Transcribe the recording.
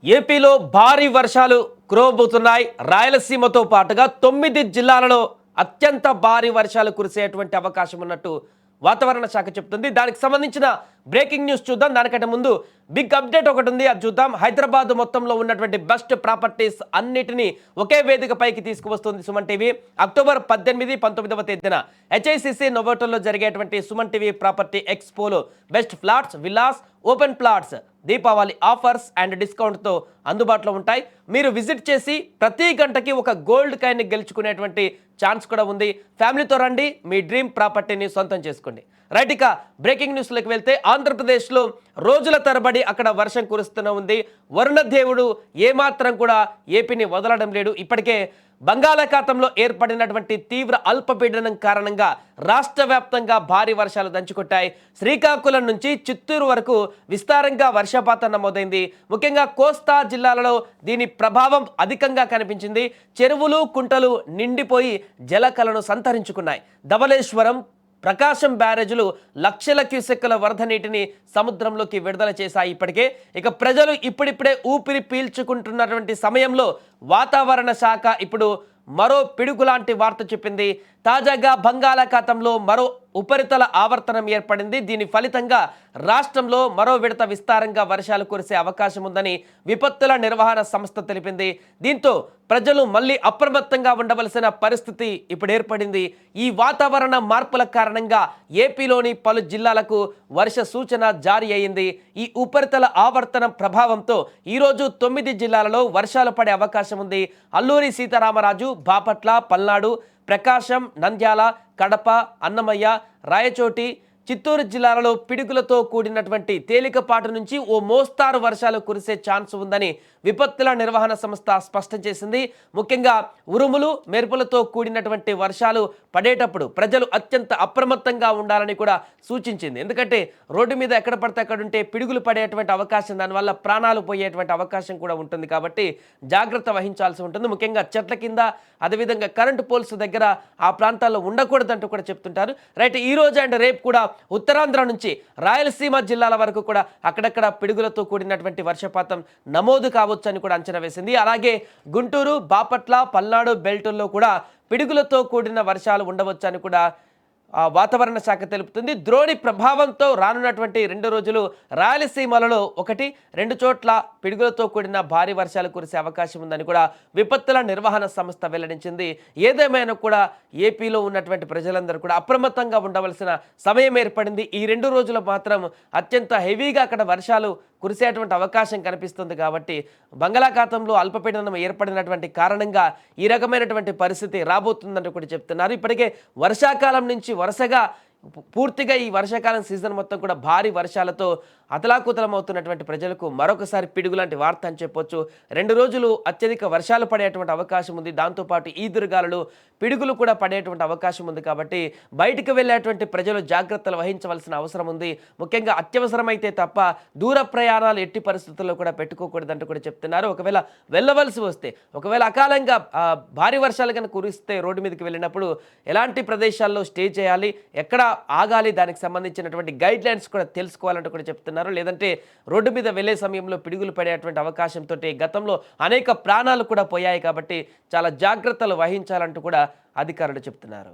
ఏపీలో భారీ వర్షాలు కురవబోతున్నాయి. రాయలసీమతో పాటుగా 9 జిల్లాలలో అత్యంత భారీ వర్షాలు కురిసేటువంటి అవకాశం ఉన్నట్టు వాతావరణ శాఖ చెప్తుంది. దానికి సంబంధించిన బ్రేకింగ్ న్యూస్ చూద్దాం. దానికంటే ముందు బిగ్ అప్డేట్ ఒకటి ఉంది, అది చూద్దాం. హైదరాబాద్ మొత్తంలో ఉన్నటువంటి బెస్ట్ ప్రాపర్టీస్ అన్నిటినీ ఒకే వేదిక పైకి తీసుకువస్తుంది సుమన్ టీవీ. అక్టోబర్ 18, 19వ తేదీన HICC నోవోటల్లో జరిగేటువంటి సుమన్ టీవీ ప్రాపర్టీ ఎక్స్పోలో best flats, villas, open plots Deepavali offers and డిస్కౌంట్తో అందుబాటులో ఉంటాయి. మీరు విజిట్ చేసి ప్రతి గంటకి ఒక గోల్డ్ కాయిన్ గెలుచుకునేటువంటి ఛాన్స్ కూడా ఉంది. ఫ్యామిలీతో రండి, మీ డ్రీమ్ ప్రాపర్టీని సొంతం చేసుకోండి. రైట్, ఇక బ్రేకింగ్ న్యూస్లోకి వెళ్తే ఆంధ్రప్రదేశ్లో రోజుల తరబడి అక్కడ వర్షం కురుస్తూనే ఉంది. వరుణ దేవుడు ఏమాత్రం కూడా ఏపీని వదలడం లేడు. ఇప్పటికే బంగాళాఖాతంలో ఏర్పడినటువంటి తీవ్ర అల్పపీడనం కారణంగా రాష్ట్ర వ్యాప్తంగా భారీ వర్షాలు దంచుకొట్టాయి. శ్రీకాకుళం నుంచి చిత్తూరు వరకు విస్తారంగా వర్షపాతం నమోదైంది. ముఖ్యంగా కోస్తా జిల్లాలలో దీని ప్రభావం అధికంగా కనిపించింది. చెరువులు, కుంటలు నిండిపోయి జలకలను సంతరించుకున్నాయి. ధవళేశ్వరం, ప్రకాశం బ్యారేజీలు లక్షల క్యూసెక్కుల వరద నీటిని సముద్రంలోకి విడుదల చేశాయి. ఇప్పటికే ఇక ప్రజలు ఇప్పుడిప్పుడే ఊపిరి పీల్చుకుంటున్నటువంటి సమయంలో వాతావరణ శాఖ ఇప్పుడు మరో పిడుగులాంటి వార్త చెప్పింది. తాజాగా బంగాళాఖాతంలో మరో ఉపరితల ఆవర్తనం ఏర్పడింది. దీని ఫలితంగా రాష్ట్రంలో మరో విడత విస్తారంగా వర్షాలు కురిసే అవకాశం ఉందని విపత్తుల నిర్వహణ సంస్థ తెలిపింది. దీంతో ప్రజలు మళ్ళీ అప్రమత్తంగా ఉండవలసిన పరిస్థితి ఇప్పుడు ఏర్పడింది. ఈ వాతావరణ మార్పుల కారణంగా ఏపీలోని పలు జిల్లాలకు వర్ష సూచన జారీ అయింది. ఈ ఉపరితల ఆవర్తనం ప్రభావంతో ఈరోజు 9 జిల్లాలలో వర్షాలు పడే అవకాశం ఉంది. అల్లూరి సీతారామరాజు, బాపట్ల, పల్నాడు, ప్రకాశం, నంద్యాల, కడప, అన్నమయ్య, రాయచోటి, చిత్తూరు జిల్లాలలో పిడుగులతో కూడినటువంటి తేలికపాటు నుంచి ఓ మోస్తారు వర్షాలు కురిసే ఛాన్స్ ఉందని విపత్తుల నిర్వహణ సంస్థ స్పష్టం చేసింది. ముఖ్యంగా ఉరుములు, మెరుపులతో కూడినటువంటి వర్షాలు పడేటప్పుడు ప్రజలు అత్యంత అప్రమత్తంగా ఉండాలని కూడా సూచించింది. ఎందుకంటే రోడ్డు మీద ఎక్కడ పడితే అక్కడ ఉంటే పిడుగులు పడేటువంటి అవకాశం, దానివల్ల ప్రాణాలు పోయేటువంటి అవకాశం కూడా ఉంటుంది. కాబట్టి జాగ్రత్త వహించాల్సి ఉంటుంది. ముఖ్యంగా చెట్ల కింద, అదేవిధంగా కరెంటు పోల్స్ దగ్గర ఆ ప్రాంతాల్లో ఉండకూడదంటూ కూడా చెప్తుంటారు. రైట్, ఈ రోజు అండ్ రేపు కూడా ఉత్తరాంధ్ర నుంచి రాయలసీమ జిల్లాల వరకు కూడా అక్కడక్కడ పిడుగులతో కూడినటువంటి వర్షపాతం నమోదు కావచ్చు అని కూడా అంచనా వేసింది. అలాగే గుంటూరు, బాపట్ల, పల్నాడు బెల్టుల్లో కూడా పిడుగులతో కూడిన వర్షాలు ఉండవచ్చు అని కూడా వాతావరణ శాఖ తెలుపుతుంది. ద్రోణి ప్రభావంతో రానున్నటువంటి 2 రోజులు రాయలసీమలలో 1-2 చోట్ల పిడుగులతో కూడిన భారీ వర్షాలు కురిసే అవకాశం ఉందని కూడా విపత్తుల నిర్వహణ సంస్థ వెల్లడించింది. ఏదేమైనా కూడా ఏపీలో ఉన్నటువంటి ప్రజలందరూ కూడా అప్రమత్తంగా ఉండవలసిన సమయం ఏర్పడింది. ఈ 2 రోజులు మాత్రం అత్యంత హెవీగా అక్కడ వర్షాలు కురిసేటువంటి అవకాశం కనిపిస్తుంది. కాబట్టి బంగాళాఖాతంలో అల్పపీడనం ఏర్పడినటువంటి కారణంగా ఈ రకమైనటువంటి పరిస్థితి రాబోతుందని కూడా చెప్తున్నారు. ఇప్పటికే వర్షాకాలం నుంచి వరుసగా పూర్తిగా ఈ వర్షాకాలం సీజన్ మొత్తం కూడా భారీ వర్షాలతో అతలాకుతలం అవుతున్నటువంటి ప్రజలకు మరొకసారి పిడుగు లాంటి వార్త అని చెప్పొచ్చు. 2 రోజులు అత్యధిక వర్షాలు పడేటువంటి అవకాశం ఉంది. దాంతోపాటు ఈదురుగాలులు, పిడుగులు కూడా పడేటువంటి అవకాశం ఉంది. కాబట్టి బయటికి వెళ్ళేటువంటి ప్రజలు జాగ్రత్తలు వహించవలసిన అవసరం ఉంది. ముఖ్యంగా అత్యవసరమైతే తప్ప దూర ప్రయాణాలు ఎట్టి పరిస్థితుల్లో కూడా పెట్టుకోకూడదంటూ కూడా చెప్తున్నారు. ఒకవేళ వెళ్ళవలసి వస్తే, ఒకవేళ అకాలంగా భారీ వర్షాలు కనుక కురిస్తే రోడ్డు మీదకి వెళ్ళినప్పుడు ఎలాంటి ప్రదేశాల్లో స్టే చేయాలి, ఎక్కడ ఆగాలి, దానికి సంబంధించినటువంటి గైడ్ లైన్స్ కూడా తెలుసుకోవాలంటూ కూడా చెప్తున్నారు. లేదంటే రోడ్డు మీద వెళ్లే సమయంలో పిడుగులు పడేటువంటి అవకాశంతో గతంలో అనేక ప్రాణాలు కూడా పోయాయి. కాబట్టి చాలా జాగ్రత్తలు వహించాలంటూ కూడా అధికారులు చెప్తున్నారు.